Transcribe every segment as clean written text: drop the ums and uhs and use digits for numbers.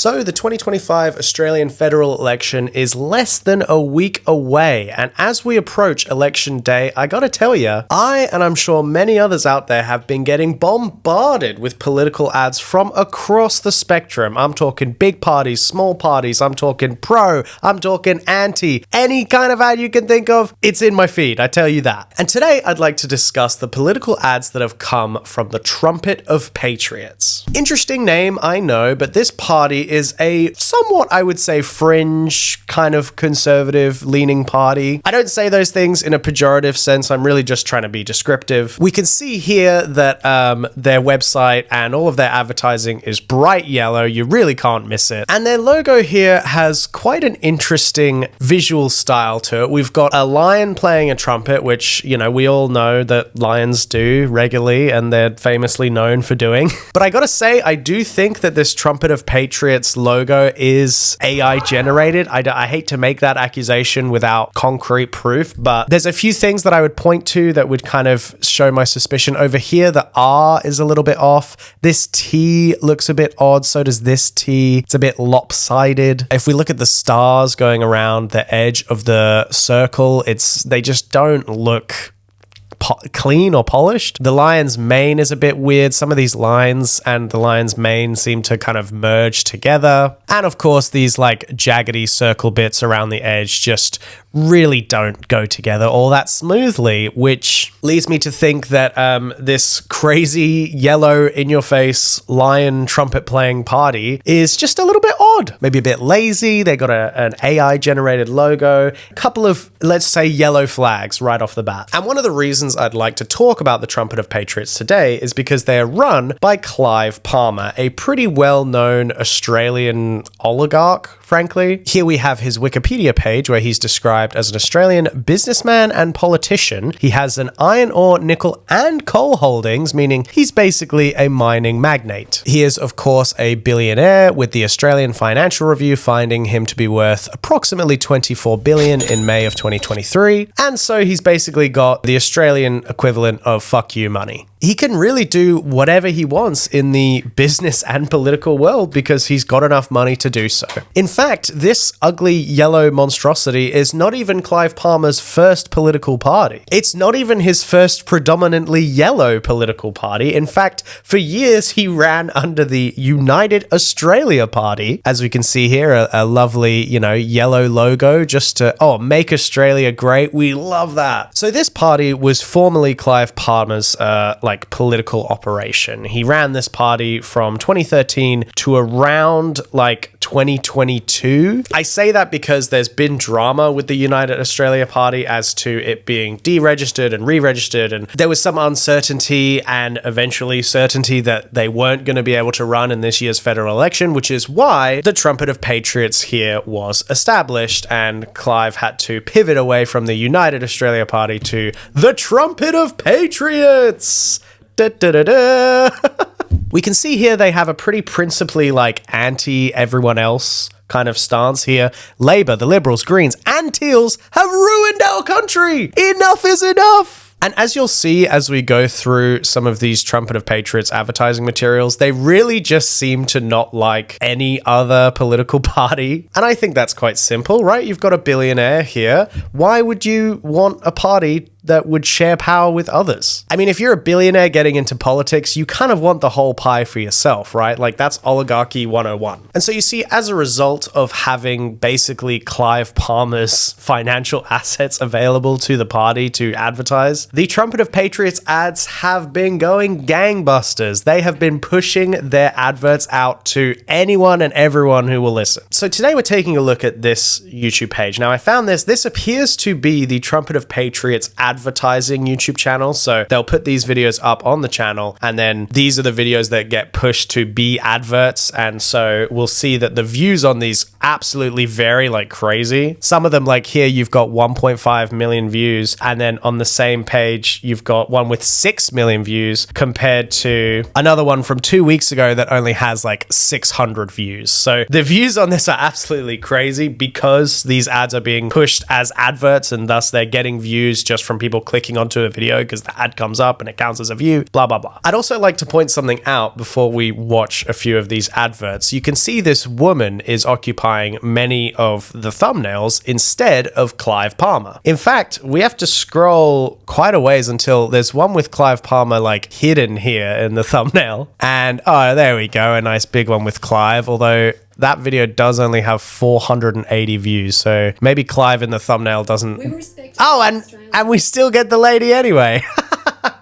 So the 2025 Australian federal election is less than a week away, and as we approach election day, I gotta tell you, I, and I'm sure many others out there, have been getting bombarded with political ads from across the spectrum. I'm talking big parties, small parties, I'm talking pro, I'm talking anti, any kind of ad you can think of, it's in my feed, I tell you that. And today I'd like to discuss the political ads that have come from the Trumpet of Patriots. Interesting name, I know, but this party is a somewhat, I would say, fringe, kind of conservative leaning party. I don't say those things in a pejorative sense, I'm really just trying to be descriptive. We can see here that their website and all of their advertising is bright yellow, you really can't miss it. And their logo here has quite an interesting visual style to it. We've got a lion playing a trumpet, which, you know, we all know that lions do regularly and they're famously known for doing. But I gotta say, I do think that this Trumpet of Patriots logo is AI generated. I hate to make that accusation without concrete proof, but there's a few things that I would point to that would kind of show my suspicion. Over here, the R is a little bit off. This T looks a bit odd, so does this T. It's a bit lopsided. If we look at the stars going around the edge of the circle, they just don't look clean or polished. The lion's mane is a bit weird. Some of these lines and the lion's mane seem to kind of merge together. And of course, these like jaggedy circle bits around the edge just really don't go together all that smoothly, which leads me to think that this crazy yellow in-your-face lion trumpet playing party is just a little bit odd, maybe a bit lazy. They got an AI generated logo, a couple of, let's say, yellow flags right off the bat. And one of the reasons I'd like to talk about the Trumpet of Patriots today is because they are run by Clive Palmer, a pretty well-known Australian oligarch, frankly. Here we have his Wikipedia page where he's described as an Australian businessman and politician. He has an iron ore, nickel, and coal holdings, meaning he's basically a mining magnate. He is, of course, a billionaire, with the Australian Financial Review finding him to be worth approximately $24 billion in May of 2023. And so he's basically got the Australian equivalent of fuck you money. He can really do whatever he wants in the business and political world because he's got enough money to do so. In fact, this ugly yellow monstrosity is not even Clive Palmer's first political party. It's not even his first predominantly yellow political party. In fact, for years he ran under the United Australia Party. As we can see here, a lovely, yellow logo just to, make Australia great. We love that. So this party was formerly Clive Palmer's, political operation. He ran this party from 2013 to around 2022. I say that because there's been drama with the United Australia Party as to it being deregistered and re-registered, and there was some uncertainty and eventually certainty that they weren't going to be able to run in this year's federal election, which is why the Trumpet of Patriots here was established, and Clive had to pivot away from the United Australia Party to the Trumpet of Patriots. Da, da, da, da. We can see here they have a pretty principally anti-everyone else kind of stance here. Labour, the Liberals, Greens, and Teals have ruined our country. Enough is enough. And as you'll see as we go through some of these Trumpet of Patriots advertising materials, they really just seem to not like any other political party. And I think that's quite simple, right? You've got a billionaire here. Why would you want a party that would share power with others? I mean, if you're a billionaire getting into politics, you kind of want the whole pie for yourself, right? That's oligarchy 101. And so you see, as a result of having basically Clive Palmer's financial assets available to the party to advertise, the Trumpet of Patriots ads have been going gangbusters. They have been pushing their adverts out to anyone and everyone who will listen. So today we're taking a look at this YouTube page. Now I found this appears to be the Trumpet of Patriots advertising YouTube channel. So they'll put these videos up on the channel, and then these are the videos that get pushed to be adverts. And so we'll see that the views on these absolutely vary like crazy. Some of them, like here, you've got 1.5 million views, and then on the same page, you've got one with 6 million views compared to another one from 2 weeks ago that only has 600 views. So the views on this are absolutely crazy because these ads are being pushed as adverts, and thus they're getting views just from people clicking onto a video because the ad comes up and it counts as a view, blah, blah, blah. I'd also like to point something out before we watch a few of these adverts. You can see this woman is occupying many of the thumbnails instead of Clive Palmer. In fact, we have to scroll quite a ways until there's one with Clive Palmer like hidden here in the thumbnail. And oh, there we go, a nice big one with Clive, although that video does only have 480 views, so maybe Clive in the thumbnail doesn't... and we still get the lady anyway.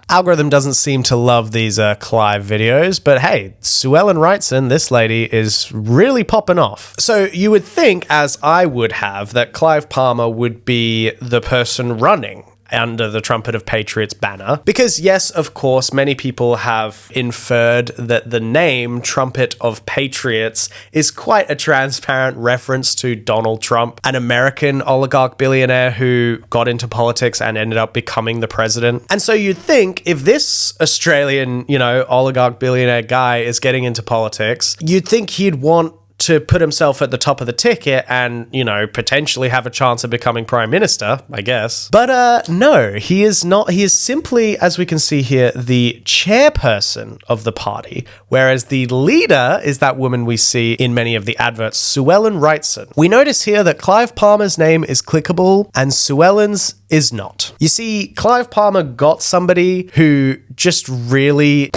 Algorithm doesn't seem to love these Clive videos, but hey, Suellen Wrightson, this lady is really popping off. So you would think, as I would have, that Clive Palmer would be the person running under the Trumpet of Patriots banner. Because yes, of course, many people have inferred that the name Trumpet of Patriots is quite a transparent reference to Donald Trump, an American oligarch billionaire who got into politics and ended up becoming the president. And so you'd think if this Australian, oligarch billionaire guy is getting into politics, you'd think he'd want to put himself at the top of the ticket and, potentially have a chance of becoming prime minister, I guess. But no, he is not. He is simply, as we can see here, the chairperson of the party, whereas the leader is that woman we see in many of the adverts, Suellen Wrightson. We notice here that Clive Palmer's name is clickable and Suellen's is not. You see, Clive Palmer got somebody who just really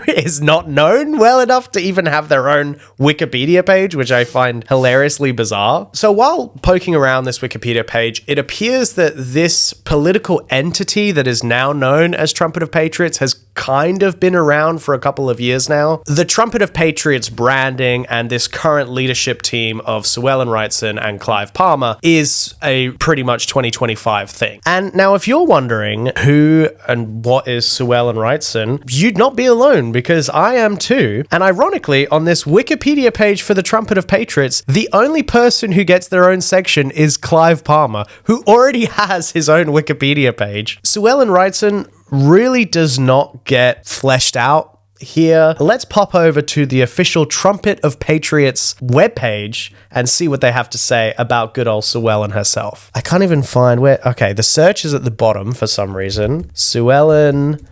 is not known well enough to even have their own Wikipedia page, which I find hilariously bizarre. So while poking around this Wikipedia page, it appears that this political entity that is now known as Trumpet of Patriots has kind of been around for a couple of years now. The Trumpet of Patriots branding and this current leadership team of Suellen Wrightson and Clive Palmer is a pretty much 2025 thing. And now if you're wondering who and what is Suellen Wrightson, you'd not be alone because I am too. And ironically, on this Wikipedia page for the Trumpet of Patriots, the only person who gets their own section is Clive Palmer, who already has his own Wikipedia page. Suellen Wrightson really does not get fleshed out here. Let's pop over to the official Trumpet of Patriots webpage and see what they have to say about good old Suellen herself. I can't even find where... Okay, the search is at the bottom for some reason. Suellen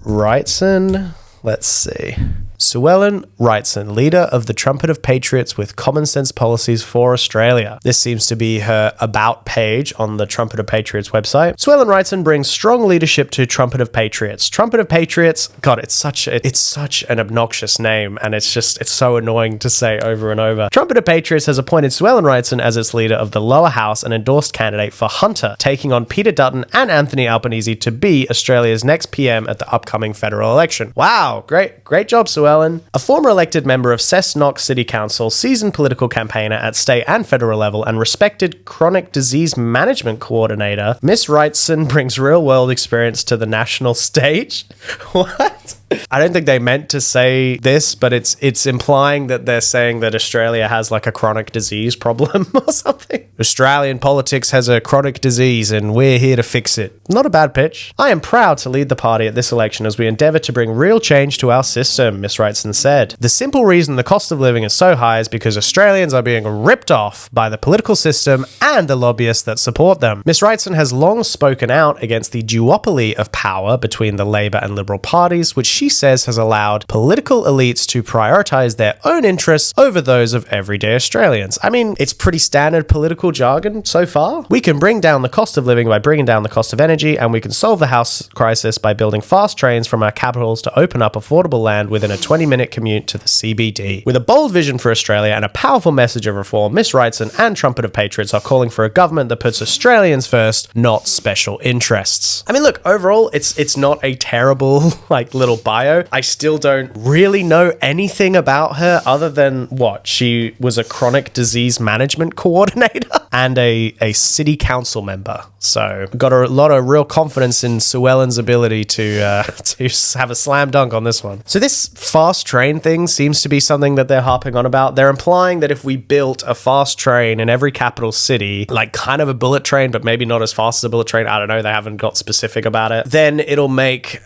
Wrightson. Let's see. Suellen Wrightson, leader of the Trumpet of Patriots with common sense policies for Australia. This seems to be her about page on the Trumpet of Patriots website. Suellen Wrightson brings strong leadership to Trumpet of Patriots. Trumpet of Patriots, God, it's such an obnoxious name, and it's so annoying to say over and over. Trumpet of Patriots has appointed Suellen Wrightson as its leader of the lower house and endorsed candidate for Hunter, taking on Peter Dutton and Anthony Albanese to be Australia's next PM at the upcoming federal election. Wow, great job, Suellen. A former elected member of Cessnock City Council, seasoned political campaigner at state and federal level, and respected chronic disease management coordinator, Miss Wrightson brings real-world experience to the national stage. What? I don't think they meant to say this, but it's implying that they're saying that Australia has like a chronic disease problem or something. Australian politics has a chronic disease and we're here to fix it. Not a bad pitch. I am proud to lead the party at this election as we endeavour to bring real change to our system, Miss Wrightson said. The simple reason the cost of living is so high is because Australians are being ripped off by the political system and the lobbyists that support them. Miss Wrightson has long spoken out against the duopoly of power between the Labor and Liberal parties, which she says has allowed political elites to prioritise their own interests over those of everyday Australians. I mean, it's pretty standard political jargon so far. We can bring down the cost of living by bringing down the cost of energy, and we can solve the house crisis by building fast trains from our capitals to open up affordable land within a 20-minute commute to the CBD. With a bold vision for Australia and a powerful message of reform, Miss Wrightson and Trumpet of Patriots are calling for a government that puts Australians first, not special interests. I mean, look, overall, it's not a terrible, little bio. I still don't really know anything about her other than what? She was a chronic disease management coordinator and a city council member. So got a lot of real confidence in Suellen's ability to have a slam dunk on this one. So this fast train thing seems to be something that they're harping on about. They're implying that if we built a fast train in every capital city, like kind of a bullet train, but maybe not as fast as a bullet train, I don't know, they haven't got specific about it, then it'll make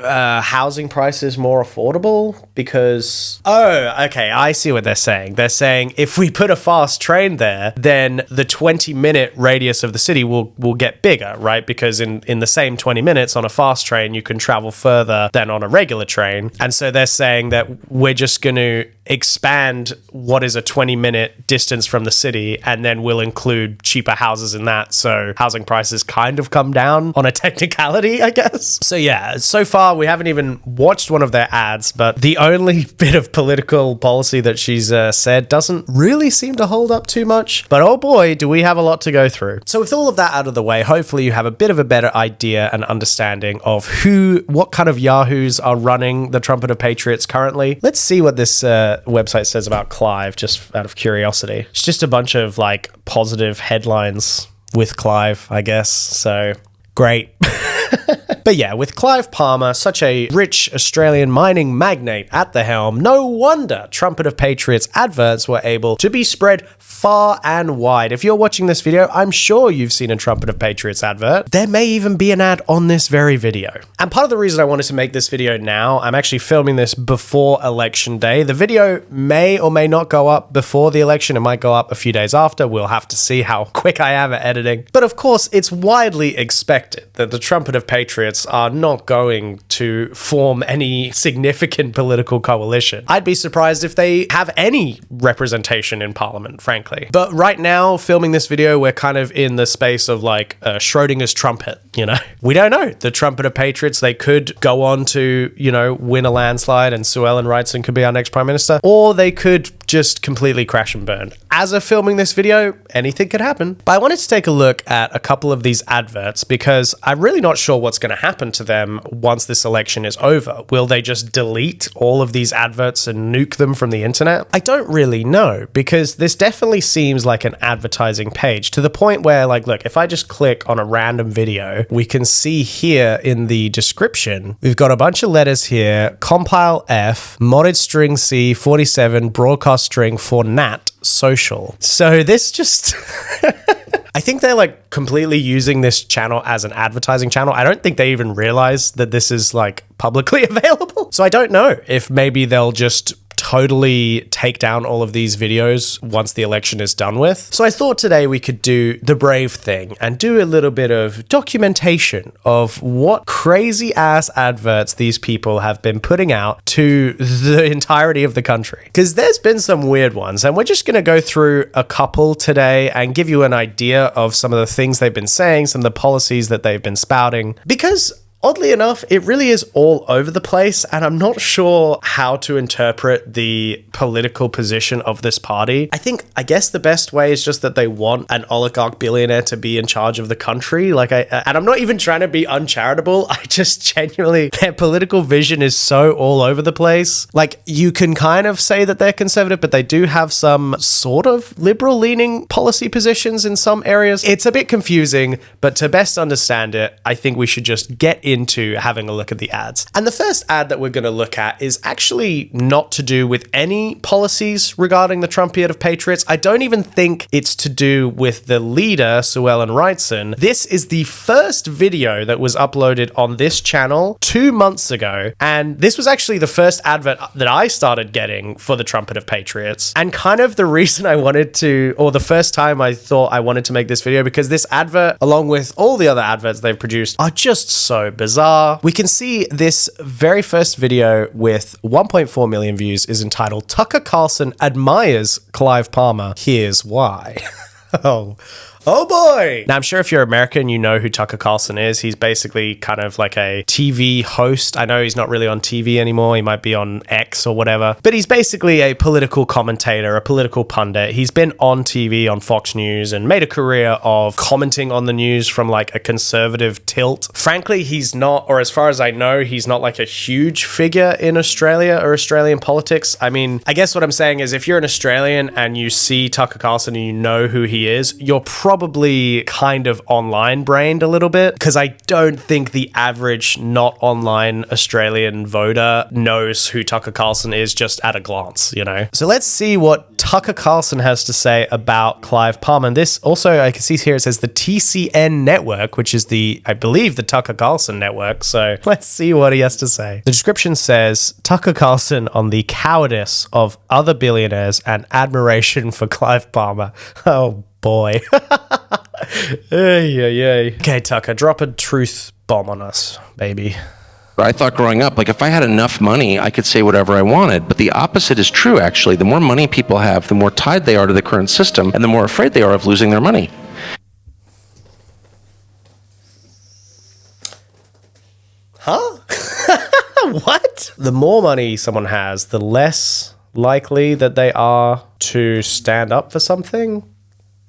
housing prices more affordable because... Oh, okay, I see what they're saying. They're saying if we put a fast train there, then then the 20-minute radius of the city will get bigger, right? Because in the same 20 minutes on a fast train, you can travel further than on a regular train. And so they're saying that we're just going to expand what is a 20-minute distance from the city, and then we'll include cheaper houses in that, so housing prices kind of come down on a technicality, I guess. So yeah, so far we haven't even watched one of their ads, but the only bit of political policy that she's said doesn't really seem to hold up too much. But oh boy, do we have a lot to go through. So with all of that out of the way, hopefully you have a bit of a better idea and understanding of what kind of yahoos are running the Trumpet of Patriots currently. Let's see what this website says about Clive, just out of curiosity. It's just a bunch of like positive headlines with Clive, I guess. So great. But yeah, with Clive Palmer, such a rich Australian mining magnate at the helm, no wonder Trumpet of Patriots adverts were able to be spread far and wide. If you're watching this video, I'm sure you've seen a Trumpet of Patriots advert. There may even be an ad on this very video. And part of the reason I wanted to make this video now, I'm actually filming this before election day. The video may or may not go up before the election. It might go up a few days after. We'll have to see how quick I am at editing. But of course, it's widely expected that the Trumpet of Patriots are not going to form any significant political coalition. I'd be surprised if they have any representation in Parliament, frankly. But right now, filming this video, we're kind of in the space of like Schrodinger's trumpet, you know? We don't know. The Trumpet of Patriots, they could go on to, you know, win a landslide and Suellen Wrightson could be our next Prime Minister, or they could just completely crash and burn. As of filming this video, anything could happen. But I wanted to take a look at a couple of these adverts because I'm really not sure what's going to happen to them once this election is over. Will they just delete all of these adverts and nuke them from the internet? I don't really know, because this definitely seems like an advertising page, to the point where, like, look, if I just click on a random video, we can see here in the description, we've got a bunch of letters here: compile F, modded string C, 47, broadcast string for nat, social. So this just... I think they're like completely using this channel as an advertising channel. I don't think they even realize that this is like publicly available. So I don't know if maybe they'll just totally take down all of these videos once the election is done with. So I thought today we could do the brave thing and do a little bit of documentation of what crazy ass adverts these people have been putting out to the entirety of the country. Because there's been some weird ones, and we're just going to go through a couple today and give you an idea of some of the things they've been saying, some of the policies that they've been spouting. Because oddly enough, it really is all over the place, and I'm not sure how to interpret the political position of this party. I guess the best way is just that they want an oligarch billionaire to be in charge of the country. And I'm not even trying to be uncharitable. I just genuinely, their political vision is so all over the place. Like, you can kind of say that they're conservative, but they do have some sort of liberal-leaning policy positions in some areas. It's a bit confusing, but to best understand it, I think we should just get into having a look at the ads. And the first ad that we're going to look at is actually not to do with any policies regarding the Trumpet of Patriots. I don't even think it's to do with the leader, Suellen Wrightson. This is the first video that was uploaded on this channel 2 months ago, and this was actually the first advert that I started getting for the Trumpet of Patriots, and kind of the reason I wanted to, or the first time I thought I wanted to make this video, because this advert, along with all the other adverts they've produced, are just so bizarre. We can see this very first video with 1.4 million views is entitled "Tucker Carlson Admires Clive Palmer. Here's Why." Oh boy! Now, I'm sure if you're American, you know who Tucker Carlson is. He's basically kind of like a TV host. I know he's not really on TV anymore. He might be on X or whatever. But he's basically a political commentator, a political pundit. He's been on TV on Fox News and made a career of commenting on the news from like a conservative tilt. Frankly, he's not, or as far as I know, he's not like a huge figure in Australia or Australian politics. I mean, I guess what I'm saying is if you're an Australian and you see Tucker Carlson and you know who he is, you're probably kind of online brained a little bit, because I don't think the average not online Australian voter knows who Tucker Carlson is just at a glance, you know? So let's see what Tucker Carlson has to say about Clive Palmer. And this also, I can see here, it says the TCN network, which is I believe the Tucker Carlson network. So let's see what he has to say. The description says, Tucker Carlson on the cowardice of other billionaires and admiration for Clive Palmer. Oh boy. Okay, Tucker, drop a truth bomb on us, baby. I thought growing up, like if I had enough money, I could say whatever I wanted. But the opposite is true, actually. The more money people have, the more tied they are to the current system, and the more afraid they are of losing their money. Huh? What? The more money someone has, the less likely that they are to stand up for something?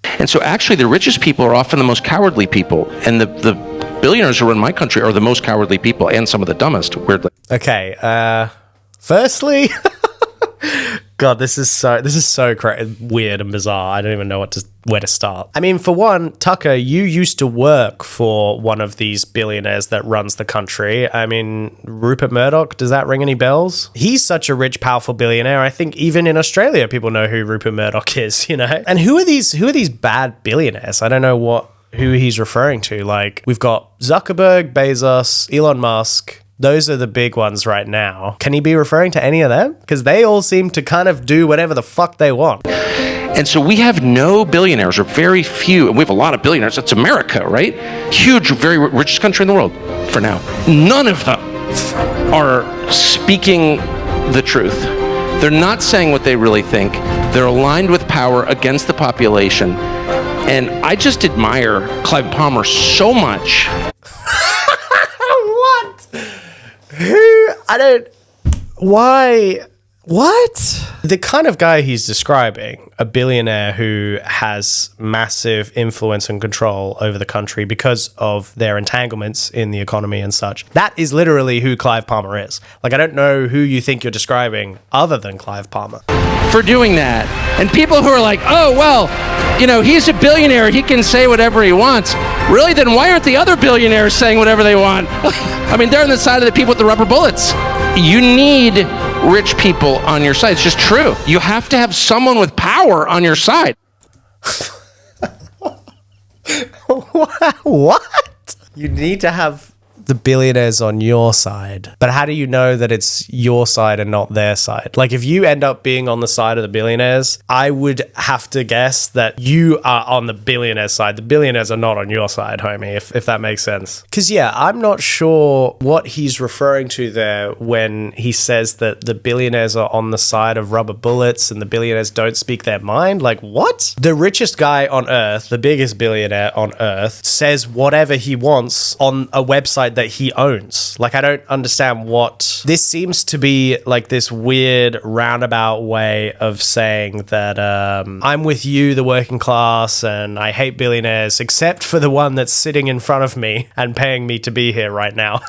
And so actually the richest people are often the most cowardly people, and the billionaires who run my country are the most cowardly people and some of the dumbest, weirdly. Okay, firstly, God, this is so weird and bizarre. I don't even know where to start. I mean, for one, Tucker, you used to work for one of these billionaires that runs the country. I mean, Rupert Murdoch, does that ring any bells? He's such a rich, powerful billionaire. I think even in Australia, people know who Rupert Murdoch is, you know? And who are these bad billionaires? I don't know who he's referring to. Like, we've got Zuckerberg, Bezos, Elon Musk. Those are the big ones right now. Can he be referring to any of them? Because they all seem to kind of do whatever the fuck they want. And so we have no billionaires, or very few, and we have a lot of billionaires. That's America, right? Huge, very richest country in the world for now. None of them are speaking the truth. They're not saying what they really think. They're aligned with power against the population. And I just admire Clive Palmer so much. What? Why? What? The kind of guy he's describing, a billionaire who has massive influence and control over the country because of their entanglements in the economy and such. That is literally who Clive Palmer is. Like, I don't know who you think you're describing other than Clive Palmer. For doing that. And people who are like, oh, well, you know, he's a billionaire, he can say whatever he wants. Really, then why aren't the other billionaires saying whatever they want? I mean, they're on the side of the people with the rubber bullets. You need rich people on your side. It's just true. You have to have someone with power on your side. What? You need to have the billionaires on your side. But how do you know that it's your side and not their side? Like, if you end up being on the side of the billionaires, I would have to guess that you are on the billionaire side. The billionaires are not on your side, homie, if that makes sense. Because, yeah, I'm not sure what he's referring to there when he says that the billionaires are on the side of rubber bullets and the billionaires don't speak their mind. Like, what? The richest guy on earth, the biggest billionaire on earth, says whatever he wants on a website that he owns. Like, I don't understand what this seems to be, like this weird roundabout way of saying that I'm with you, the working class, and I hate billionaires except for the one that's sitting in front of me and paying me to be here right now.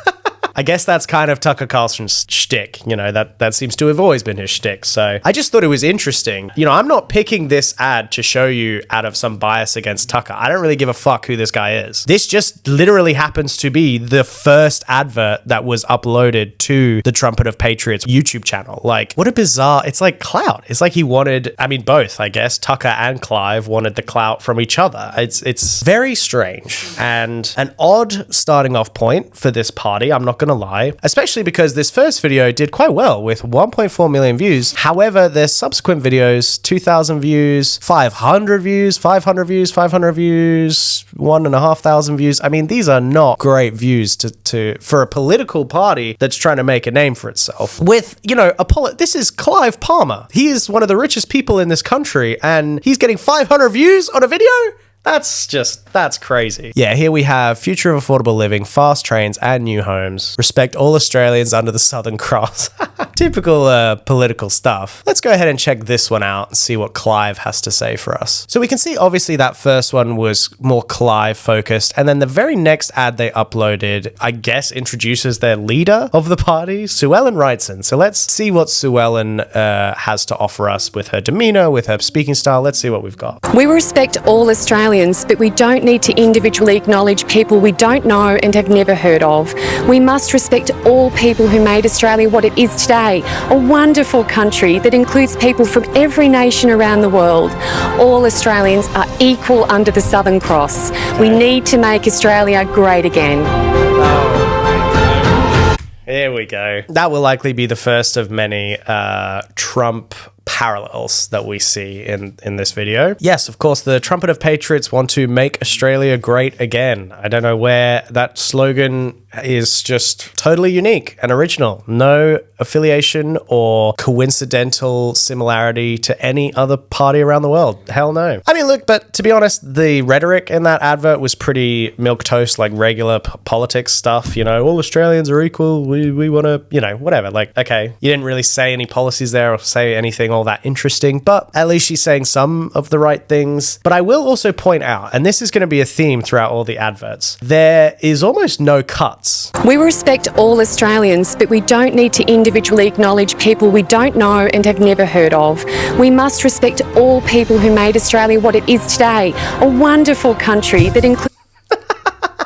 I guess that's kind of Tucker Carlson's shtick. You know, that seems to have always been his shtick. So I just thought it was interesting. You know, I'm not picking this ad to show you out of some bias against Tucker. I don't really give a fuck who this guy is. This just literally happens to be the first advert that was uploaded to the Trumpet of Patriots YouTube channel. Like, what a bizarre, it's like clout. It's like he wanted, I mean, both, I guess, Tucker and Clive wanted the clout from each other. It's very strange and an odd starting off point for this party. I'm not gonna lie, especially because this first video did quite well with 1.4 million views. However, their subsequent videos, 2,000 views, 500 views, 500 views, 500 views, 1,500 views. I mean, these are not great views for a political party that's trying to make a name for itself. With, you know, this is Clive Palmer. He is one of the richest people in this country, and he's getting 500 views on a video? That's crazy. Yeah, here we have future of affordable living, fast trains and new homes. Respect all Australians under the Southern Cross. Typical political stuff. Let's go ahead and check this one out and see what Clive has to say for us. So we can see obviously that first one was more Clive focused, and then the very next ad they uploaded, I guess, introduces their leader of the party, Suellen Wrightson. So let's see what Suellen has to offer us with her demeanor, with her speaking style. Let's see what we've got. We respect all Australians, but we don't need to individually acknowledge people we don't know and have never heard of. We must respect all people who made Australia what it is today, a wonderful country that includes people from every nation around the world. All Australians are equal under the Southern Cross. We need to make Australia great again. Here we go. That will likely be the first of many Trump parallels that we see in this video. Yes, of course, the Trumpet of Patriots want to make Australia great again. I don't know where that slogan is just totally unique and original. No affiliation or coincidental similarity to any other party around the world. Hell no. I mean, look, but to be honest, the rhetoric in that advert was pretty milquetoast, like regular politics stuff, you know, all Australians are equal, we want to, you know, whatever. Like, okay, you didn't really say any policies there or say anything all that interesting, but at least she's saying some of the right things. But I will also point out, and this is going to be a theme throughout all the adverts, there is almost no cuts. We respect all Australians, but we don't need to individually acknowledge people we don't know and have never heard of. We must respect all people who made Australia what it is today, a wonderful country that includes...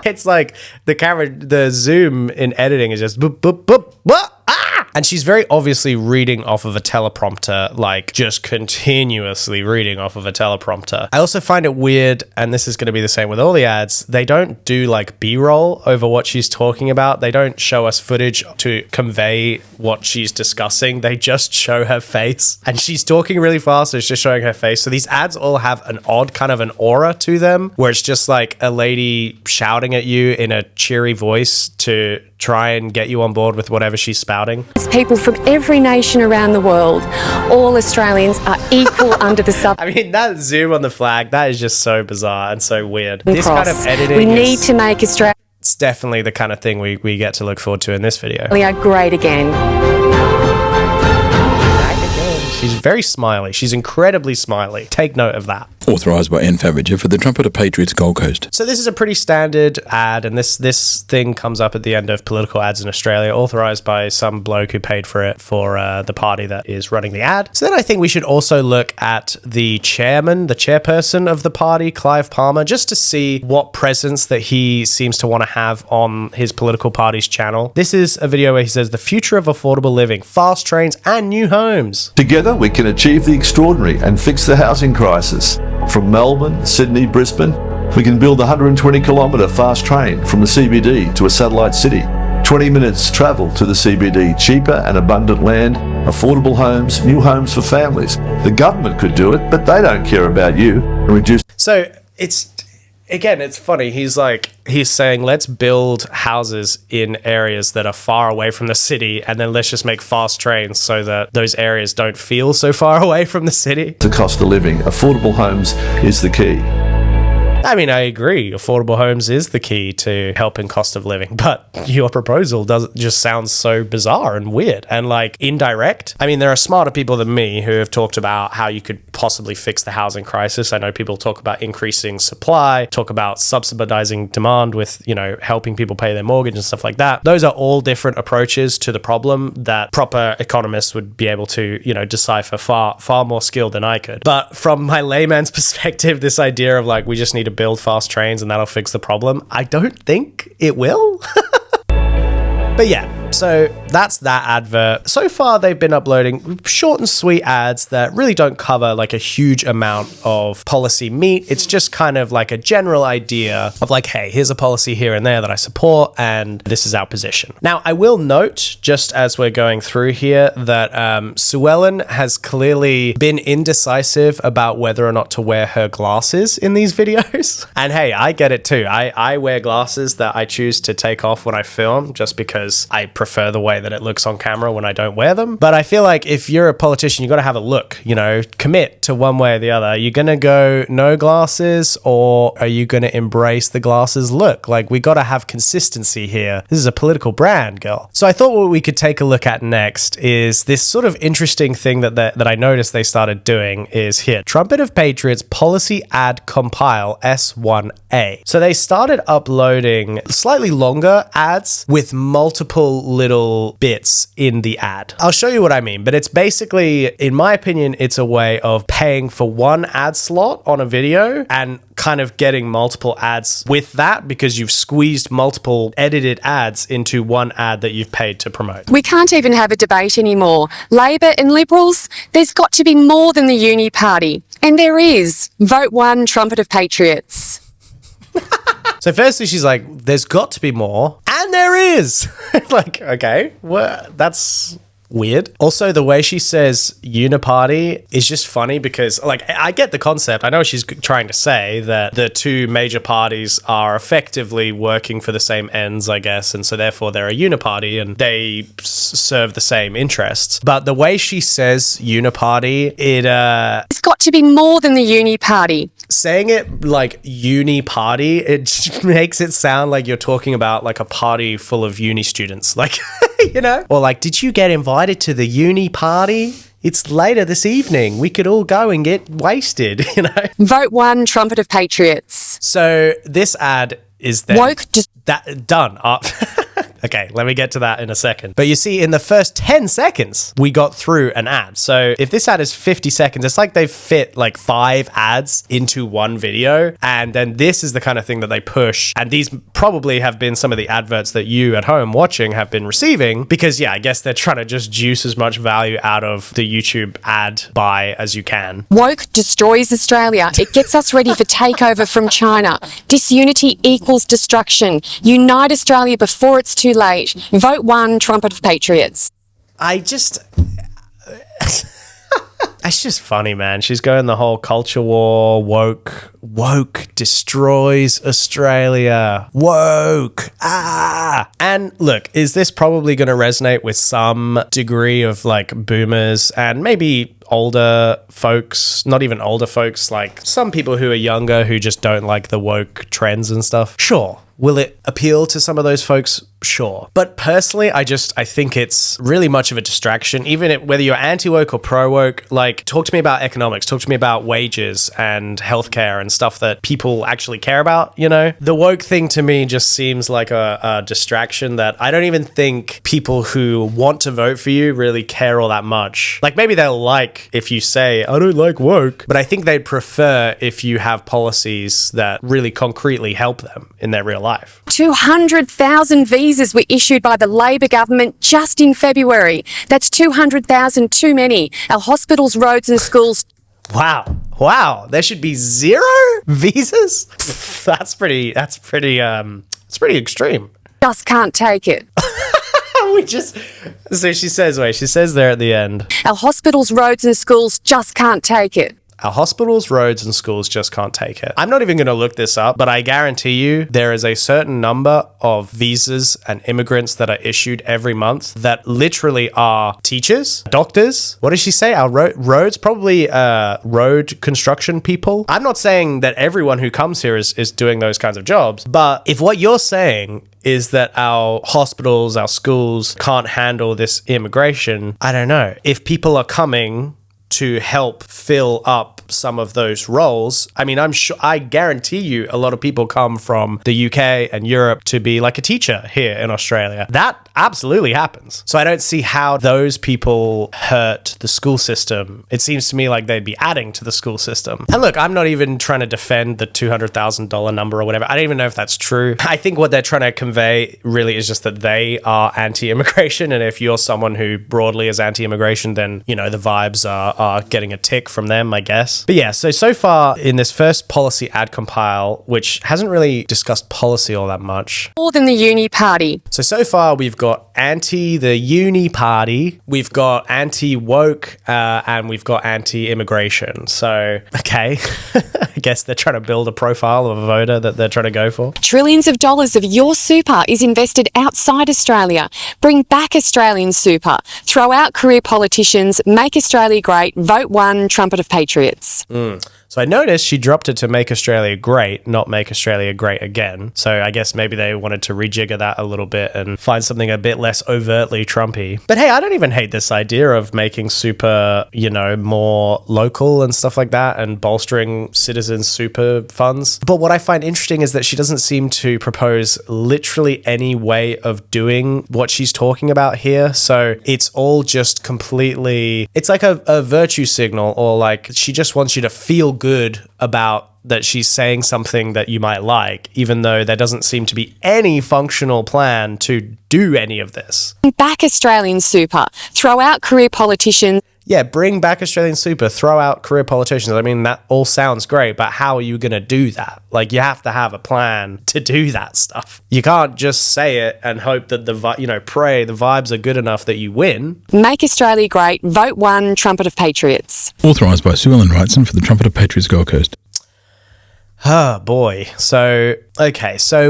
It's like the camera, the zoom in editing is just boop, boop, boop, boop, ah! And she's very obviously reading off of a teleprompter, like just continuously reading off of a teleprompter. I also find it weird, and this is going to be the same with all the ads, they don't do like B-roll over what she's talking about. They don't show us footage to convey what she's discussing. They just show her face. And she's talking really fast, so it's just showing her face. So these ads all have an odd kind of an aura to them, where it's just like a lady shouting at you in a cheery voice to try and get you on board with whatever she's spouting. People from every nation around the world. All Australians are equal under the sub. I mean, that zoom on the flag, that is just so bizarre and so weird. This kind of editing We need to make Australia... It's definitely the kind of thing we get to look forward to in this video. We are great again. She's very smiley. She's incredibly smiley. Take note of that. Authorised by N. Favager for the Trumpet of Patriots Gold Coast. So this is a pretty standard ad, and this thing comes up at the end of political ads in Australia, authorised by some bloke who paid for it for the party that is running the ad. So then I think we should also look at the chairperson of the party, Clive Palmer, just to see what presence that he seems to want to have on his political party's channel. This is a video where he says, the future of affordable living, fast trains and new homes. Together we can achieve the extraordinary and fix the housing crisis. From Melbourne, Sydney, Brisbane, we can build a 120-kilometre fast train from the CBD to a satellite city. 20 minutes travel to the CBD, cheaper and abundant land, affordable homes, new homes for families. The government could do it, but they don't care about you and reduce... So it's funny. He's saying, let's build houses in areas that are far away from the city, and then let's just make fast trains so that those areas don't feel so far away from the city. The cost of living, affordable homes is the key. I mean, I agree. Affordable homes is the key to helping cost of living, but your proposal just sounds so bizarre and weird and like indirect. I mean, there are smarter people than me who have talked about how you could possibly fix the housing crisis. I know people talk about increasing supply, talk about subsidizing demand with, you know, helping people pay their mortgage and stuff like that. Those are all different approaches to the problem that proper economists would be able to, you know, decipher far more skilled than I could. But from my layman's perspective, this idea of like, we just need to build fast trains and that'll fix the problem, I don't think it will. But yeah, so that's that advert. So far, they've been uploading short and sweet ads that really don't cover like a huge amount of policy meat. It's just kind of like a general idea of like, hey, here's a policy here and there that I support, and this is our position. Now, I will note, just as we're going through here, that Suellen has clearly been indecisive about whether or not to wear her glasses in these videos. And hey, I get it too. I wear glasses that I choose to take off when I film just because I prefer the way that it looks on camera when I don't wear them. But I feel like if you're a politician, you got to have a look, you know, commit to one way or the other. Are you going to go no glasses, or are you going to embrace the glasses look? Like, we got to have consistency here. This is a political brand, girl. So I thought what we could take a look at next is this sort of interesting thing that I noticed they started doing is here. Trumpet of Patriots Policy Ad Compile S1A. So they started uploading slightly longer ads with multiple little bits in the ad. I'll show you what I mean, but it's basically, in my opinion, it's a way of paying for one ad slot on a video and kind of getting multiple ads with that because you've squeezed multiple edited ads into one ad that you've paid to promote. We can't even have a debate anymore. Labor and Liberals, there's got to be more than the uni party. And there is. Vote 1, Trumpet of Patriots. So firstly, she's like, there's got to be more. And there is. Like, okay, well, that's weird. Also, the way she says uniparty is just funny because, like, I get the concept. I know she's trying to say that the two major parties are effectively working for the same ends, I guess, and so therefore they're a uniparty and they serve the same interests. But the way she says uniparty, It's got to be more than the uni party. saying it like uni party, it just makes it sound like you're talking about like a party full of uni students, like, you know? Or like, did you get invited to the uni party? It's later this evening. We could all go and get wasted, you know? Vote 1, Trumpet of Patriots. So this ad is then Woke just done. Okay, let me get to that in a second. But you see, in the first 10 seconds, we got through an ad. So if this ad is 50 seconds, it's like they've fit like 5 ads into one video. And then this is the kind of thing that they push. And these probably have been some of the adverts that you at home watching have been receiving. Because, yeah, I guess they're trying to just juice as much value out of the YouTube ad buy as you can. Woke destroys Australia. It gets us ready for takeover from China. Disunity equals destruction. Unite Australia before it's too late. Vote 1, Trumpet of Patriots. It's just funny, man. She's going the whole culture war, woke destroys Australia, woke, And look, is this probably going to resonate with some degree of like boomers and maybe older folks, not even older folks, like some people who are younger who just don't like the woke trends and stuff? Sure. Will it appeal to some of those folks? Sure. But personally, I think it's really much of a distraction. Even whether you're anti-woke or pro-woke, like, talk to me about economics, talk to me about wages and healthcare and stuff that people actually care about, you know? The woke thing to me just seems like a distraction that I don't even think people who want to vote for you really care all that much. Like, maybe they'll like if you say, I don't like woke, but I think they'd prefer if you have policies that really concretely help them in their real life. 200,000 visas were issued by the Labor government just in February. That's 200,000 too many. Our hospitals, roads and schools... Wow. There should be 0 visas? That's pretty extreme. Just can't take it. So she says there at the end, Our hospitals, roads and schools just can't take it. Our hospitals, roads, and schools just can't take it. I'm not even going to look this up, but I guarantee you there is a certain number of visas and immigrants that are issued every month that literally are teachers, doctors. What did she say? Our roads, probably road construction people. I'm not saying that everyone who comes here is doing those kinds of jobs, but if what you're saying is that our hospitals, our schools can't handle this immigration, I don't know. If people are coming to help fill up some of those roles, I mean, I guarantee you a lot of people come from the UK and Europe to be like a teacher here in Australia. That absolutely happens. So I don't see how those people hurt the school system. It seems to me like they'd be adding to the school system. And look, I'm not even trying to defend the $200,000 number or whatever. I don't even know if that's true. I think what they're trying to convey really is just that they are anti-immigration. And if you're someone who broadly is anti-immigration, then, you know, the vibes are getting a tick from them, I guess. But yeah, so far in this first policy ad compile, which hasn't really discussed policy all that much. More than the uni party. So far we've got anti the uni party, we've got anti-woke, and we've got anti-immigration. So, okay. I guess they're trying to build a profile of a voter that they're trying to go for. Trillions of dollars of your super is invested outside Australia. Bring back Australian super. Throw out career politicians. Make Australia great. Vote 1, Trumpet of Patriots. So I noticed she dropped it to make Australia great, not make Australia great again. So I guess maybe they wanted to rejigger that a little bit and find something a bit less overtly Trumpy. But hey, I don't even hate this idea of making super, you know, more local and stuff like that and bolstering citizen super funds. But what I find interesting is that she doesn't seem to propose literally any way of doing what she's talking about here. So it's all just completely, it's like a virtue signal, or like she just wants you to feel good about that she's saying something that you might like, even though there doesn't seem to be any functional plan to do any of this. Back Australian super. Throw out career politicians. yeah, bring back Australian super, throw out career politicians. I mean, that all sounds great, but how are you going to do that? Like, you have to have a plan to do that stuff. You can't just say it and hope that pray the vibes are good enough that you win. Make Australia great. Vote 1, Trumpet of Patriots. Authorised by Suellen Wrightson for the Trumpet of Patriots Gold Coast. Oh boy. So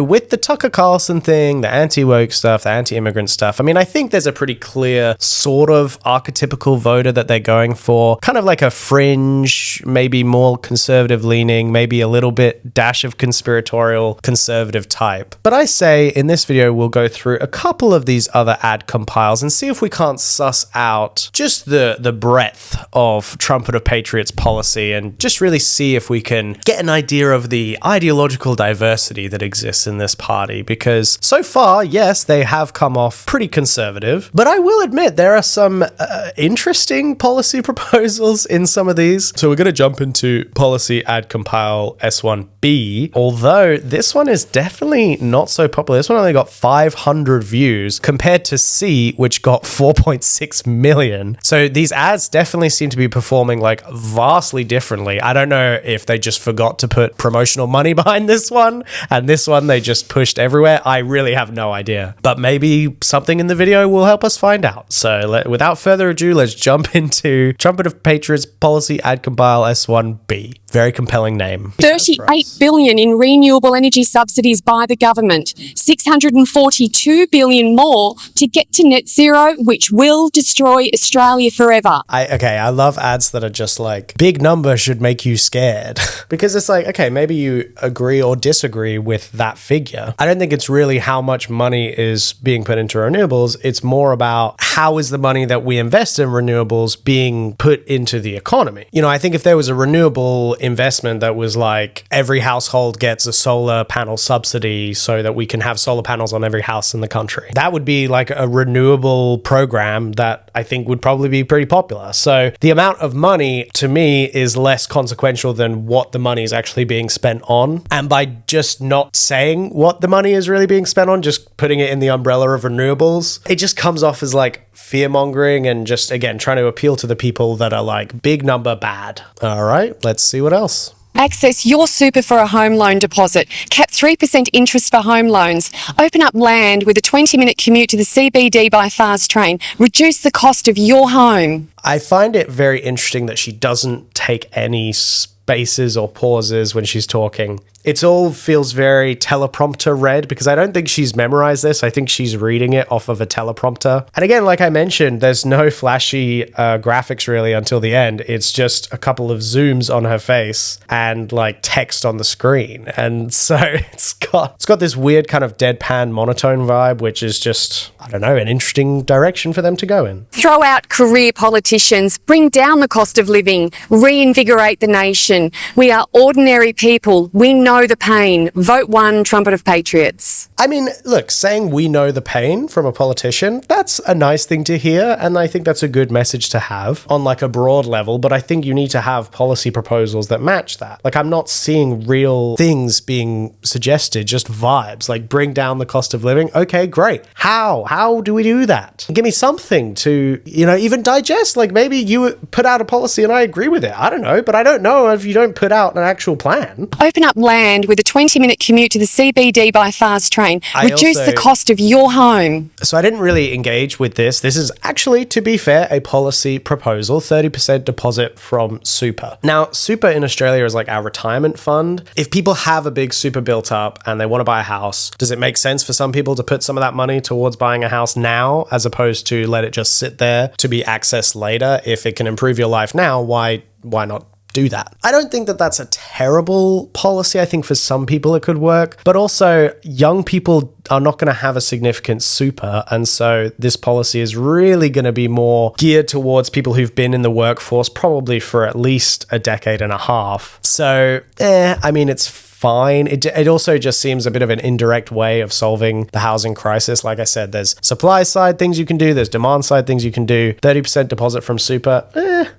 with the Tucker Carlson thing, the anti-woke stuff, the anti-immigrant stuff, I mean, I think there's a pretty clear sort of archetypical voter that they're going for. Kind of like a fringe, maybe more conservative leaning, maybe a little bit dash of conspiratorial conservative type. But I say in this video, we'll go through a couple of these other ad compiles and see if we can't suss out just the breadth of Trumpet of Patriots policy and just really see if we can get an idea of the ideological diversity that exists in this party, because so far, yes, they have come off pretty conservative, but I will admit there are some interesting policy proposals in some of these. So we're going to jump into policy ad compile S1B, although this one is definitely not so popular. This one only got 500 views compared to C, which got 4.6 million. So these ads definitely seem to be performing like vastly differently. I don't know if they just forgot to put promotional money behind this one, and this one they just pushed everywhere. I really have no idea, but maybe something in the video will help us find out. So without further ado, let's jump into Trumpet of Patriots policy ad compile S1B. Very compelling name. 38 billion in renewable energy subsidies by the government, 642 billion more to get to net zero, which will destroy Australia forever. I love ads that are just like, big number should make you scared. Because it's like, okay, maybe you agree or disagree with that figure. I don't think it's really how much money is being put into renewables. It's more about how is the money that we invest in renewables being put into the economy. You know, I think if there was a renewable investment that was like every household gets a solar panel subsidy so that we can have solar panels on every house in the country, that would be like a renewable program that I think would probably be pretty popular. So the amount of money to me is less consequential than what the money is actually being spent on. And by just not saying what the money is really being spent on, just putting it in the umbrella of renewables, it just comes off as like fear mongering and just, again, trying to appeal to the people that are like big number bad. All right, let's see what else. Access your super for a home loan deposit. Cap 3% interest for home loans. Open up land with a 20-minute commute to the CBD by fast train. Reduce the cost of your home. I find it very interesting that she doesn't take any spaces or pauses when she's talking. It all feels very teleprompter read, because I don't think she's memorized this. I think she's reading it off of a teleprompter. And again, like I mentioned, there's no flashy graphics really until the end. It's just a couple of zooms on her face and like text on the screen. And so it's got this weird kind of deadpan monotone vibe, which is just, I don't know, an interesting direction for them to go in. Throw out career politicians. Bring down the cost of living. Reinvigorate the nation. We are ordinary people. We know the pain. Vote 1, Trumpet of Patriots. I mean, look, saying we know the pain from a politician, that's a nice thing to hear, and I think that's a good message to have on like a broad level, but I think you need to have policy proposals that match that. Like, I'm not seeing real things being suggested, just vibes, like bring down the cost of living. Okay, great. How do we do that? Give me something to, even digest. Like, maybe you put out a policy and I agree with it. I don't know, but I don't know if you don't put out an actual plan. Open up land with a 20-minute commute to the CBD by fast train. Reduce the cost of your home. So I didn't really engage with this. This is actually, to be fair, a policy proposal, 30% deposit from super. Now, super in Australia is like our retirement fund. If people have a big super built up and they want to buy a house, does it make sense for some people to put some of that money towards buying a house now, as opposed to let it just sit there to be accessed later? If it can improve your life now, why not do that? I don't think that that's a terrible policy. I think for some people it could work, but also young people are not going to have a significant super, and so this policy is really going to be more geared towards people who've been in the workforce probably for at least a decade and a half. So, I mean, it's fine. It also just seems a bit of an indirect way of solving the housing crisis. Like I said, there's supply side things you can do, there's demand side things you can do. 30% deposit from super,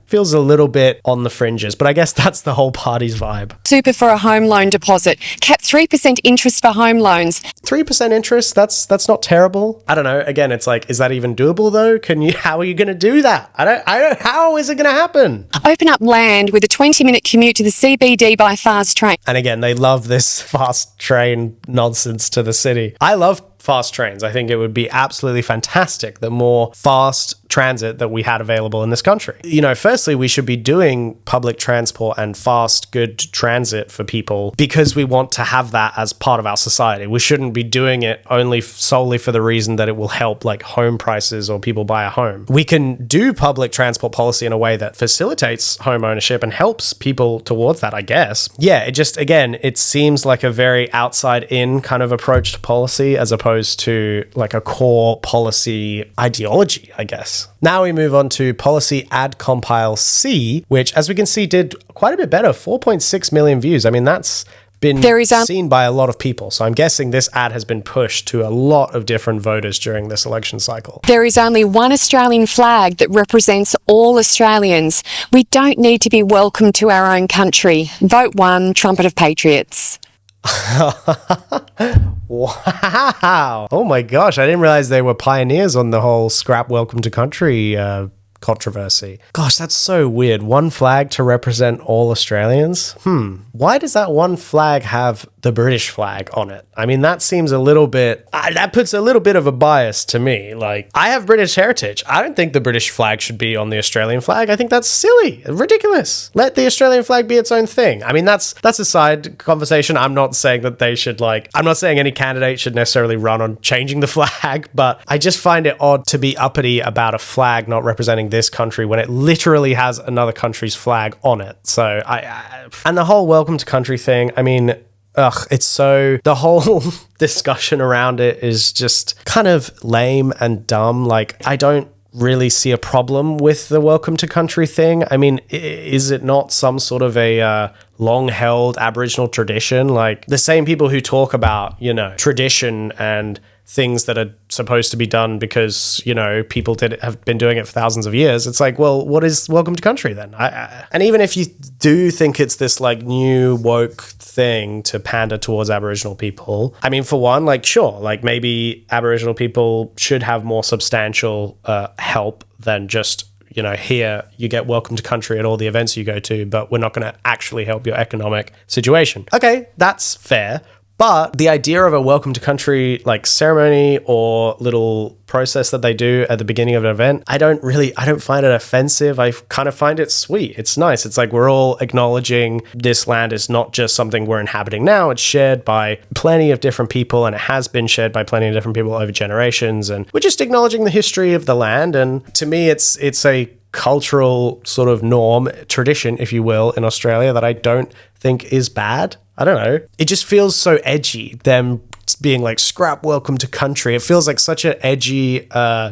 feels a little bit on the fringes, but I guess that's the whole party's vibe. Super for a home loan deposit. Cap 3% interest for home loans. 3% interest, that's not terrible. I don't know. Again, it's like, is that even doable though? How are you going to do that? I don't, how is it going to happen? Open up land with a 20-minute commute to the CBD by fast train. And again, they love this fast train nonsense to the city. I love fast trains. I think it would be absolutely fantastic the more fast transit that we had available in this country. You know, firstly, we should be doing public transport and fast, good transit for people because we want to have that as part of our society. We shouldn't be doing it only solely for the reason that it will help like home prices or people buy a home. We can do public transport policy in a way that facilitates home ownership and helps people towards that, I guess. Yeah, it seems like a very outside in kind of approach to policy as opposed to like a core policy ideology, I guess. Now we move on to policy ad compile C, which as we can see did quite a bit better, 4.6 million views. I mean, that's been seen by a lot of people. So I'm guessing this ad has been pushed to a lot of different voters during this election cycle. There is only one Australian flag that represents all Australians. We don't need to be welcome to our own country. Vote 1, Trumpet of Patriots. Wow. Oh my gosh, I didn't realize they were pioneers on the whole scrap welcome to country controversy. Gosh, that's so weird. One flag to represent all Australians? Why does that one flag have the British flag on it? I mean, that seems a little bit, that puts a little bit of a bias to me. Like, I have British heritage. I don't think the British flag should be on the Australian flag. I think that's silly, ridiculous. Let the Australian flag be its own thing. I mean, that's a side conversation. I'm not saying that they should I'm not saying any candidate should necessarily run on changing the flag, but I just find it odd to be uppity about a flag not representing this country when it literally has another country's flag on it. So and the whole welcome to country thing, I mean, it's so, the whole discussion around it is just kind of lame and dumb. Like, I don't really see a problem with the welcome to country thing. I mean, is it not some sort of a long-held Aboriginal tradition? Like, the same people who talk about, you know, tradition and things that are supposed to be done because, you know, people have been doing it for thousands of years. It's like, well, what is welcome to country then? And even if you do think it's this like new woke thing to pander towards Aboriginal people, I mean, for one, like, sure, like maybe Aboriginal people should have more substantial help than just, you know, here you get welcome to country at all the events you go to, but we're not going to actually help your economic situation. Okay, that's fair. But the idea of a welcome to country like ceremony or little process that they do at the beginning of an event, I don't find it offensive. I kind of find it sweet. It's nice. It's like we're all acknowledging this land is not just something we're inhabiting now. It's shared by plenty of different people, and it has been shared by plenty of different people over generations. And we're just acknowledging the history of the land. And to me, it's a cultural sort of norm, tradition, if you will, in Australia that I don't think is bad. I don't know. It just feels so edgy, them being like, scrap welcome to country. It feels like such an edgy,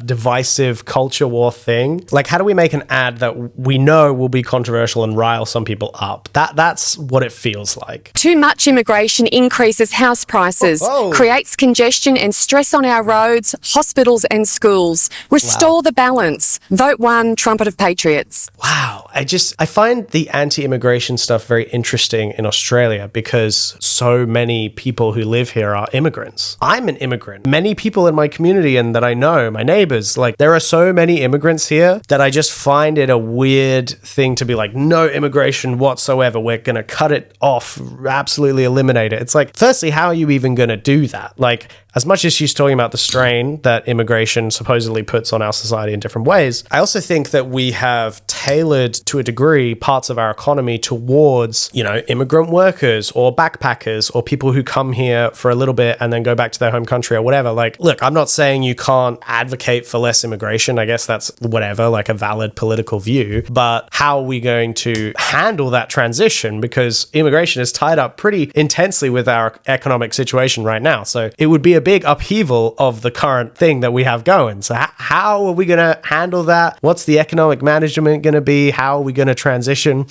divisive culture war thing. Like, how do we make an ad that we know will be controversial and rile some people up? That's what it feels like. Too much immigration increases house prices, creates congestion and stress on our roads, hospitals and schools. Restore the balance. Vote 1, Trumpet of Patriots. Wow. I find the anti-immigration stuff very interesting in Australia because so many people who live here are immigrants. I'm an immigrant. Many people in my community and that I know, my neighbors, like there are so many immigrants here that I just find it a weird thing to be like, no immigration whatsoever. We're going to cut it off, absolutely eliminate it. It's like, firstly, how are you even going to do that? Like, as much as she's talking about the strain that immigration supposedly puts on our society in different ways, I also think that we have tailored to a degree parts of our economy towards, you know, immigrant workers or backpackers or people who come here for a little bit and then go back to their home country or whatever. Like, look, I'm not saying you can't advocate for less immigration. I guess that's whatever, like a valid political view. But how are we going to handle that transition? Because immigration is tied up pretty intensely with our economic situation right now. So it would be a big upheaval of the current thing that we have going. So how are we going to handle that? What's the economic management going to be? How are we going to transition?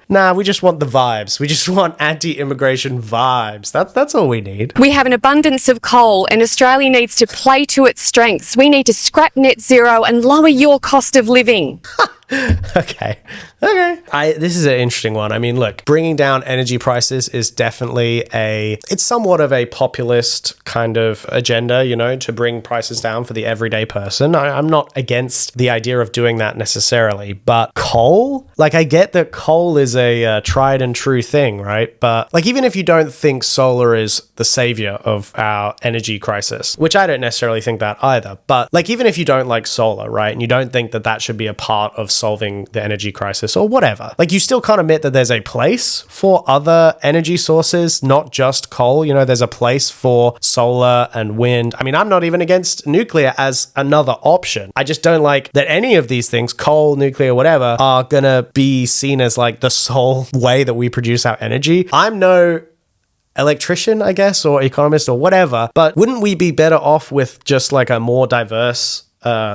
Nah, we just want the vibes. We just want anti-immigration vibes. That's all we need. We have an abundance of coal and Australia needs to play to its strengths. We need to scrap net zero and lower your cost of living. Okay. This is an interesting one. I mean, look, bringing down energy prices is definitely it's somewhat of a populist kind of agenda, to bring prices down for the everyday person. I'm not against the idea of doing that necessarily, but coal? Like, I get that coal is a tried and true thing, right? But like, even if you don't think solar is the savior of our energy crisis, which I don't necessarily think that either, but like, even if you don't like solar, right, and you don't think that should be a part of solving the energy crisis or whatever, like, you still can't admit that there's a place for other energy sources, not just coal. There's a place for solar and wind. I mean, I'm not even against nuclear as another option. I just don't like that any of these things, coal, nuclear, whatever, are gonna be seen as like the sole way that we produce our energy. I'm no electrician, I guess, or economist or whatever, but wouldn't we be better off with just like a more diverse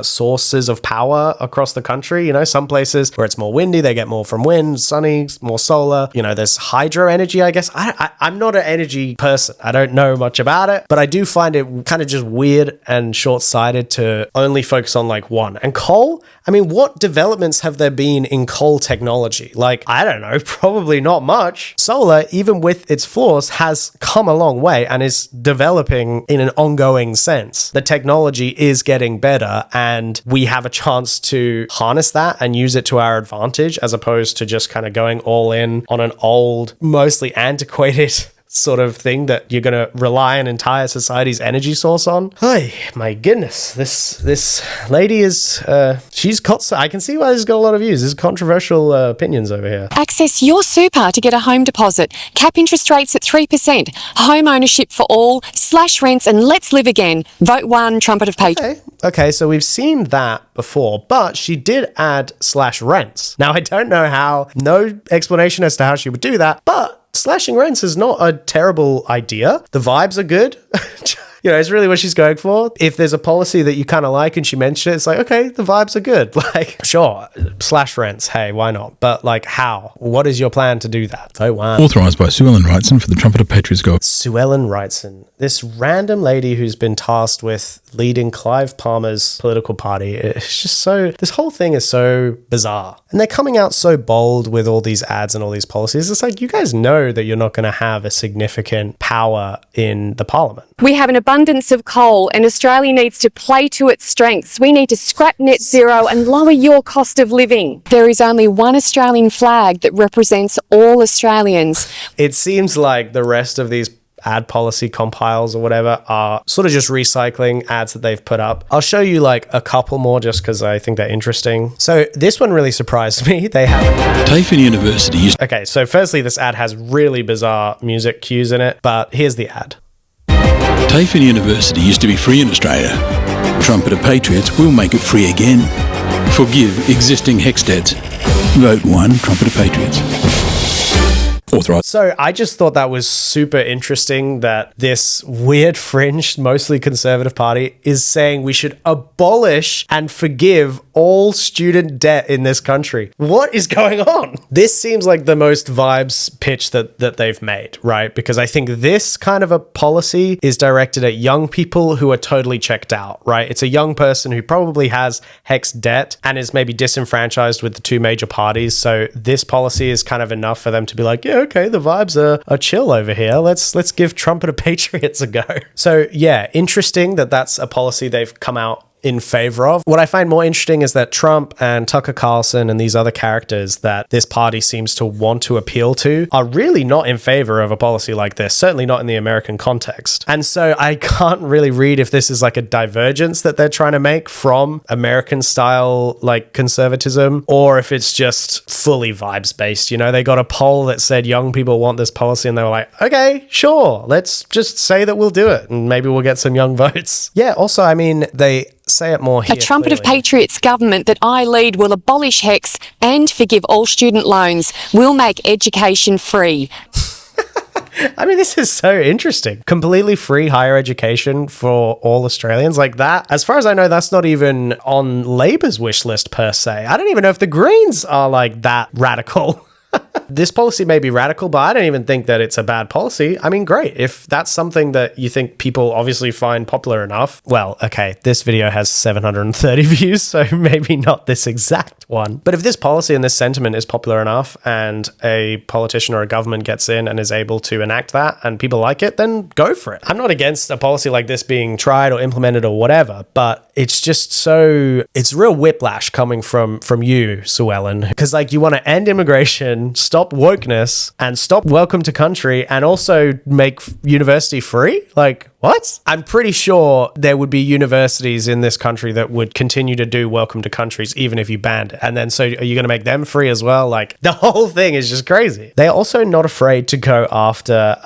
sources of power across the country? Some places where it's more windy, they get more from wind, sunny, more solar. There's hydro energy, I guess. I'm not an energy person. I don't know much about it, but I do find it kind of just weird and short-sighted to only focus on like one. And coal, I mean, what developments have there been in coal technology? Like, I don't know, probably not much. Solar, even with its flaws, has come a long way and is developing in an ongoing sense. The technology is getting better, and we have a chance to harness that and use it to our advantage, as opposed to just kind of going all in on an old, mostly antiquated sort of thing that you're going to rely an entire society's energy source on. Hey, my goodness, this lady is she's got, I can see why this has got a lot of views. There's controversial opinions over here. Access your super to get a home deposit. Cap interest rates at 3%. Home ownership for all. Slash rents and let's live again. Vote 1, Trumpet of Patriots. Okay, so we've seen that before, but she did add slash rents. Now, I don't know how, no explanation as to how she would do that, but slashing rents is not a terrible idea. The vibes are good. It's really what she's going for. If there's a policy that you kind of like and she mentioned it, it's like, okay, the vibes are good. Like, sure, slash rents. Hey, why not? But like, how? What is your plan to do that? Oh, wow. Authorised by Suellen Wrightson for the Trumpet of Patriots. Suellen Wrightson, this random lady who's been tasked with leading Clive Palmer's political party. It's just this whole thing is so bizarre. And they're coming out so bold with all these ads and all these policies. It's like, you guys know that you're not going to have a significant power in the parliament. We have an abundance of coal and Australia needs to play to its strengths. We need to scrap net zero and lower your cost of living. There is only one Australian flag that represents all Australians. It seems like the rest of these ad policy compiles or whatever are sort of just recycling ads that they've put up. I'll show you like a couple more just because I think they're interesting. So this one really surprised me. They have an ad. TAFE University. Okay, so firstly, this ad has really bizarre music cues in it, but here's the ad. TAFE University used to be free in Australia. Trumpet of Patriots will make it free again. Forgive existing HEX debts. Vote 1, Trumpet of Patriots. Authorised. So I just thought that was super interesting that this weird fringe, mostly conservative party is saying we should abolish and forgive all student debt in this country. What is going on? This seems like the most vibes pitch that they've made, right? Because I think this kind of a policy is directed at young people who are totally checked out, right? It's a young person who probably has HEX debt and is maybe disenfranchised with the two major parties. So this policy is kind of enough for them to be like, yeah, okay, the vibes are chill over here. Let's give Trumpet of Patriots a go. So yeah, interesting that that's a policy they've come out in favor of. What I find more interesting is that Trump and Tucker Carlson and these other characters that this party seems to want to appeal to are really not in favor of a policy like this, certainly not in the American context. And so I can't really read if this is like a divergence that they're trying to make from American style like conservatism, or if it's just fully vibes based. They got a poll that said young people want this policy and they were like, okay, sure, let's just say that we'll do it and maybe we'll get some young votes. Yeah, also, I mean, they say it more here. A Trumpet clearly. of Patriots government that I lead will abolish HEX and forgive all student loans. We'll make education free. I mean, this is so interesting. Completely free higher education for all Australians like that. As far as I know, that's not even on Labor's wish list per se. I don't even know if the Greens are like that radical. This policy may be radical, but I don't even think that it's a bad policy. I mean, great. If that's something that you think people obviously find popular enough, well, okay, this video has 730 views, so maybe not this exact one. But if this policy and this sentiment is popular enough and a politician or a government gets in and is able to enact that and people like it, then go for it. I'm not against a policy like this being tried or implemented or whatever, but it's just it's real whiplash coming from you, Suellen, because like you want to end immigration, stop wokeness, and stop welcome to country, and also make university free? Like, what? I'm pretty sure there would be universities in this country that would continue to do welcome to countries even if you banned it. And then so are you going to make them free as well? Like, the whole thing is just crazy. They're also not afraid to go after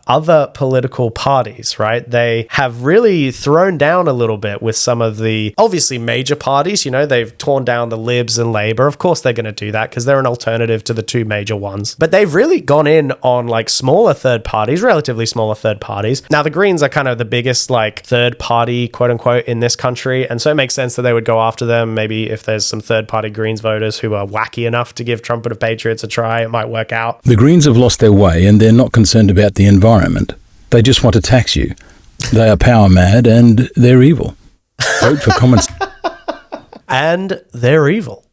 other political parties, right? They have really thrown down a little bit with some of the obviously major parties. You know, they've torn down the Libs and Labour. Of course they're going to do that because they're an alternative to the two major ones. But they've really gone in on like smaller third parties, relatively smaller third parties. Now the Greens are kind of the biggest like third party, quote unquote, in this country. And so it makes sense that they would go after them. Maybe if there's some third party Greens voters who are wacky enough to give Trumpet of Patriots a try, it might work out. The Greens have lost their way and they're not concerned about the environment. They just want to tax you. They are power mad and they're evil. Vote for common... And they're evil.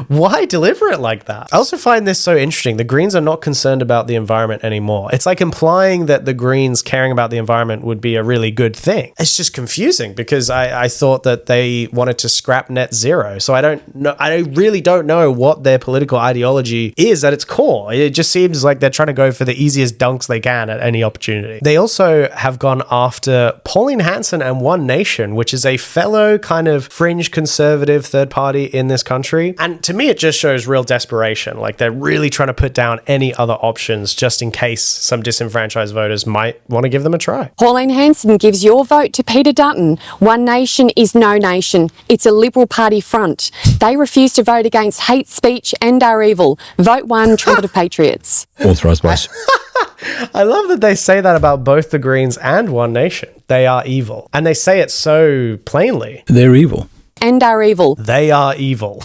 Why deliver it like that? I also find this so interesting. The Greens are not concerned about the environment anymore. It's like implying that the Greens caring about the environment would be a really good thing. It's just confusing because I thought that they wanted to scrap net zero. So I don't know. I really don't know what their political ideology is at its core. It just seems like they're trying to go for the easiest dunks they can at any opportunity. They also have gone after Pauline Hanson and One Nation, which is a fellow kind of fringe conservative third party in this country. And to me, it just shows real desperation. Like they're really trying to put down any other options just in case some disenfranchised voters might want to give them a try. Pauline Hanson gives your vote to Peter Dutton. One Nation is no nation. It's a Liberal Party front. They refuse to vote against hate speech and are evil. Vote 1, Trumpet of Patriots. Authorised by... I love that they say that about both the Greens and One Nation. They are evil. And they say it so plainly. They're evil. And are evil. They are evil.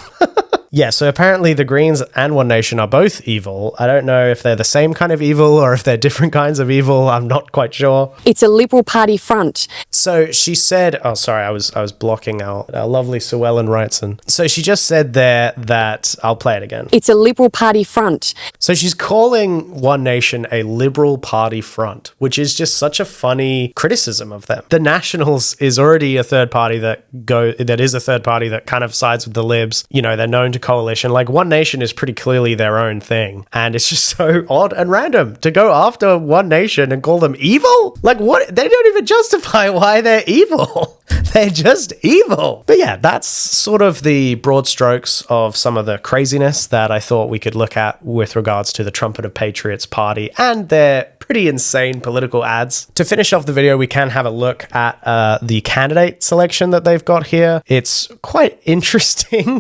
Yeah, so apparently the Greens and One Nation are both evil. I don't know if they're the same kind of evil or if they're different kinds of evil. I'm not quite sure. It's a Liberal Party front. So she said, oh, sorry, I was blocking out our lovely Suellen Wrightson. So she just said there that, I'll play it again. It's a Liberal Party front. So she's calling One Nation a Liberal Party front, which is just such a funny criticism of them. The Nationals is already a third party that is a third party that kind of sides with the Libs. You know, they're known to coalition. Like One Nation is pretty clearly their own thing. And it's just so odd and random to go after One Nation and call them evil. Like what? They don't even justify why they're evil. They're just evil. But yeah, that's sort of the broad strokes of some of the craziness that I thought we could look at with regards to the Trumpet of Patriots party and their pretty insane political ads. To finish off the video, we can have a look at the candidate selection that they've got here. It's quite interesting.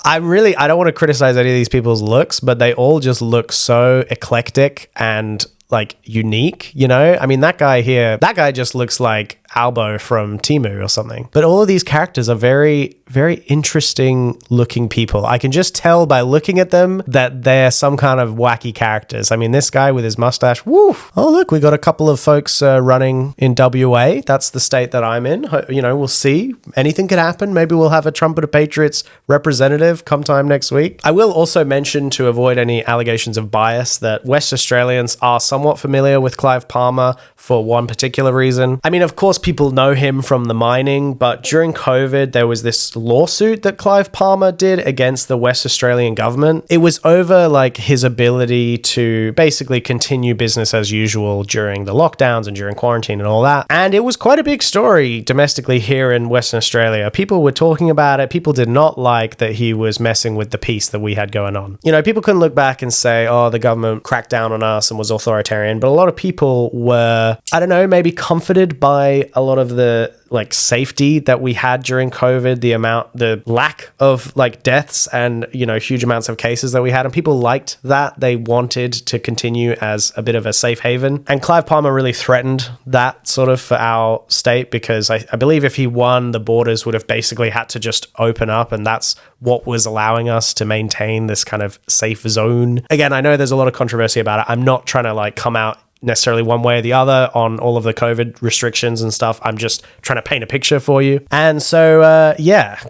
I don't want to criticize any of these people's looks, but they all just look so eclectic and like unique, you know? I mean, that guy just looks like Albo from Temu or something. But all of these characters are very, very interesting looking people. I can just tell by looking at them that they're some kind of wacky characters. I mean, this guy with his mustache, woo! Oh, look, we got a couple of folks running in WA. That's the state that I'm in. You know, we'll see. Anything could happen. Maybe we'll have a Trumpet of Patriots representative come time next week. I will also mention, to avoid any allegations of bias, that West Australians are somewhat familiar with Clive Palmer for one particular reason. I mean, of course, people know him from the mining, but during COVID, there was this lawsuit that Clive Palmer did against the West Australian government. It was over like his ability to basically continue business as usual during the lockdowns and during quarantine and all that. And it was quite a big story domestically here in Western Australia. People were talking about it. People did not like that he was messing with the peace that we had going on. You know, people couldn't look back and say, oh, the government cracked down on us and was authoritarian, but a lot of people were, I don't know, maybe comforted by a lot of the like safety that we had during COVID, the lack of like deaths and, you know, huge amounts of cases that we had. And people liked that. They wanted to continue as a bit of a safe haven. And Clive Palmer really threatened that sort of for our state, because I believe if he won, the borders would have basically had to just open up. And that's what was allowing us to maintain this kind of safe zone. Again, I know there's a lot of controversy about it. I'm not trying to like come out necessarily one way or the other on all of the COVID restrictions and stuff. I'm just trying to paint a picture for you. And so,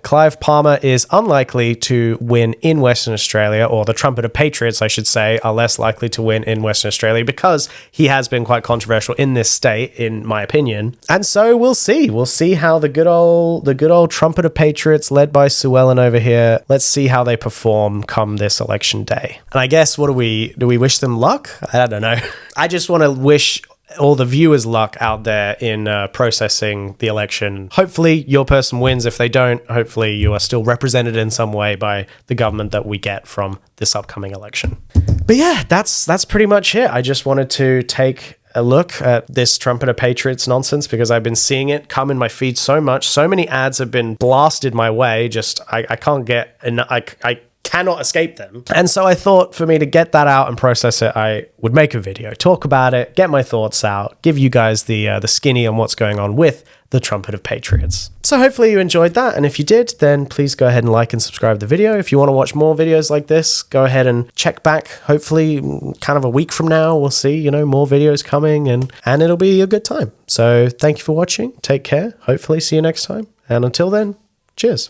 Clive Palmer is unlikely to win in Western Australia, or the Trumpet of Patriots, I should say, are less likely to win in Western Australia, because he has been quite controversial in this state, in my opinion. And so we'll see. We'll see how the good old Trumpet of Patriots, led by Suellen over here, let's see how they perform come this election day. And I guess, do we wish them luck? I don't know. I just want to wish all the viewers luck out there in processing the election. Hopefully your person wins. If they don't, hopefully you are still represented in some way by the government that we get from this upcoming election. But yeah, that's pretty much it. I just wanted to take a look at this Trumpet of Patriots nonsense, because I've been seeing it come in my feed so much. So many ads have been blasted my way. Just I can't get enough. I cannot escape them. And so I thought, for me to get that out and process it, I would make a video, talk about it, get my thoughts out, give you guys the skinny on what's going on with the Trumpet of Patriots. So hopefully you enjoyed that. And if you did, then please go ahead and like and subscribe to the video. If you want to watch more videos like this, go ahead and check back. Hopefully kind of a week from now, we'll see, you know, more videos coming, and it'll be a good time. So thank you for watching. Take care. Hopefully see you next time. And until then, cheers.